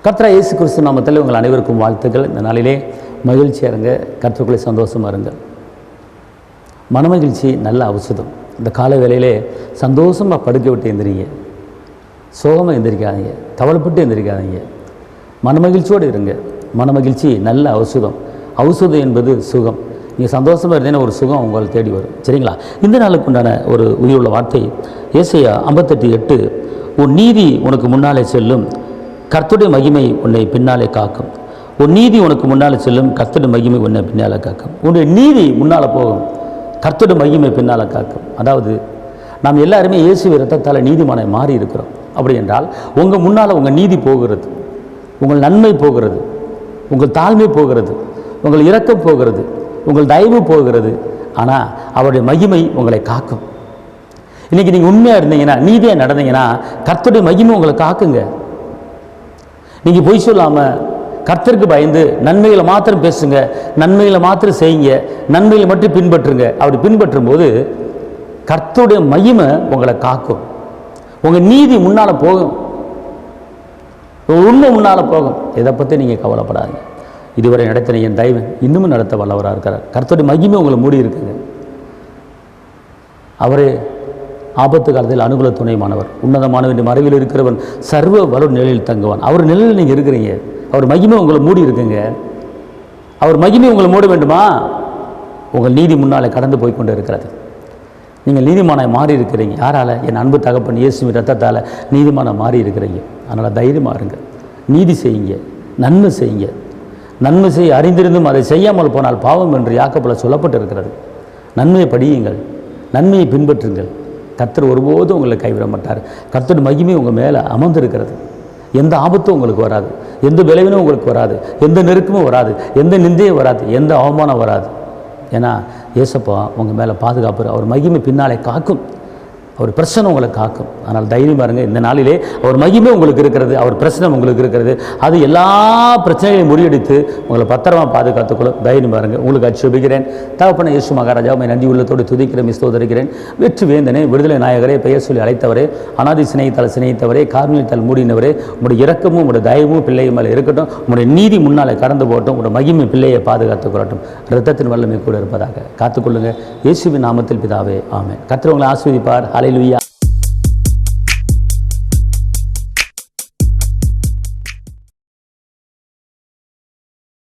கர்த்தராகிய இயேசு கிறிஸ்து நாமத்தில் உங்கள் அனைவருக்கும் வாழ்த்துக்கள். இந்த நாளிலே மகிழ்ச்சியாக இருங்க, கர்த்தருக்குள்ளே சந்தோஷமாக இருங்க. மனமகிழ்ச்சி நல்ல ஔஷதம். இந்த கால வேளையிலே சந்தோஷமாக படுக்க விட்டு எந்திரிங்க, சோகமாக எந்திரிக்காதீங்க, கவலைப்பட்டு எந்திரிக்காதீங்க, மனமகிழ்ச்சியோடு இருங்க. மனமகிழ்ச்சி நல்ல ஔஷதம். ஔஷதம் என்பது சுகம். நீங்கள் சந்தோஷமாக இருந்தீங்கன்னா ஒரு சுகம் உங்களை தேடி வரும். சரிங்களா? இந்த நாளுக்கு உண்டான ஒரு உயிருள்ள வார்த்தை ஏசாயா 58:8. உன் நீதி உனக்கு முன்னாலே செல்லும், கர்த்தருடைய மகிமை உன்னை பின்னாலே காக்கும். உன் நீதி உனக்கு முன்னாலே செல்லும், கர்த்தருடைய மகிமை உன்னை பின்னாலே காக்கும். உன்னுடைய நீதி முன்னால் போகும், கர்த்தருடைய மகிமை பின்னால் காக்கும். அதாவது நாம் எல்லாருமே இயேசுவின் இரத்தத்தால் நீதிமானை மாறி இருக்கிறோம். அப்படி என்றால் உங்கள் முன்னால் உங்கள் நீதி போகிறது, உங்கள் நன்மை போகிறது, உங்கள் தாழ்மை போகிறது, உங்கள் இரக்கம் போகிறது, உங்கள் தயவு போகிறது. ஆனால் அவருடைய மகிமை உங்களை காக்கும். இன்றைக்கி நீங்கள் உண்மையாக இருந்தீங்கன்னா, நீதியாக நடந்தீங்கன்னா, கர்த்தருடைய மகிமை உங்களை காக்குங்க. நீங்கள் பொய் சொல்லாமல் கர்த்தருக்கு பயந்து நன்மைகளை மாத்திரம் பேசுங்க, நன்மைகளை மாத்திரம் செய்யுங்க, நன்மைகளை மட்டும் பின்பற்றுங்க. அப்படி பின்பற்றும் போது கர்த்தருடைய மகிமை உங்களை காக்கும். உங்கள் நீதி முன்னால் போகும், உண்மை முன்னால் போகும். இதை பற்றி நீங்கள் கவலைப்படாதுங்க. இதுவரை நடத்தின என் தெய்வன் இன்னமும் நடத்த வல்லவராக இருக்கிறார். கர்த்தருடைய மகிமை உங்களை மூடி இருக்குங்க. அவரே ஆபத்து காலத்தில் அனுகூல துணைமானவர், உன்னதமானவன் மறைவில் இருக்கிறவன், சர்வ வலு நிலையில் தங்குவான். அவர் நிலையில் நீங்கள் இருக்கிறீங்க. அவர் மகிமை உங்களை மூடி இருக்குங்க. அவர் மகிமை உங்களை மூட வேண்டுமா? உங்கள் நீதி முன்னாலே கடந்து போய்கொண்டு இருக்கிறது. நீங்கள் நீதிமானாய் மாறி இருக்கிறீங்க. யாரால்? என் அன்பு தகப்பன் இயேசுவின் இரத்தத்தால் நீதிமானாய் மாறி இருக்கிறீங்க. அதனால் தைரியமாக இருங்க, நீதி செய்யுங்க, நன்மை செய்யுங்க. நன்மை செய்ய அறிந்திருந்தும் அதை செய்யாமல் போனால் பாவம் என்று யாக்கோபில் சொல்லப்பட்டு இருக்கிறது. நன்மையை படியுங்கள், நன்மையை பின்பற்றுங்கள். கர்த்தர் ஒருபோதும் உங்களை கைவிட மாட்டார். கர்த்தர் மகிமை உங்கள் மேலே அமர்ந்திருக்கிறது. எந்த ஆபத்தும் உங்களுக்கு வராது, எந்த விளைவினும் உங்களுக்கு வராது, எந்த நெருக்கமும் வராது, எந்த நிந்தையும் வராது, எந்த அவமானம் வராது. ஏன்னா ஏசப்பா உங்கள் மேலே பாதுகாப்பு. அவர் மகிமை பின்னாலே காக்கும், அவர் பிரச்சனை உங்களை காக்கும். ஆனால் தைரியமாக இருங்க. இந்த நாளிலே அவர் மகிமை உங்களுக்கு இருக்கிறது, அவர் பிரச்சனை உங்களுக்கு இருக்கிறது. அது எல்லா பிரச்சனைகளையும் முறியடித்து உங்களை பத்திரமாக பாதுகாத்துக்கொள்ளும். தைரியமாக இருங்க. உங்களுக்கு அச்சுபிக்கிறேன். தகப்பன இயேசு மகாராஜா, உம்மை நன்றி உள்ளத்தோடு துதிக்கிறேன், ஸ்தோத்திரிக்கிறேன். வெற்றி வேந்தனே, விடுதலை நாயகரே, பெயர் சொல்லி அழைத்தவரே, அநாதி சிநேகித்தால் சிநேகித்தவரே, கார்மியத்தால் மூடினவரே, உங்களுடைய இரக்கமும் உங்களுடைய தயவும் பிள்ளையை மேலே இருக்கட்டும். உங்களுடைய நீதி முன்னாலே கடந்து போகட்டும். உங்களுடைய மகிமை பிள்ளையை பாதுகாத்துக் கொள்ளட்டும். இரத்தத்தின் வல்லமை கூட இருப்பதாக காத்துக்கொள்ளுங்க. இயேசுவின் நாமத்தில் பிதாவே, ஆமென். கர்த்தர் உங்களை ஆசீர்வதிப்பார். ஹல்லேலூயா.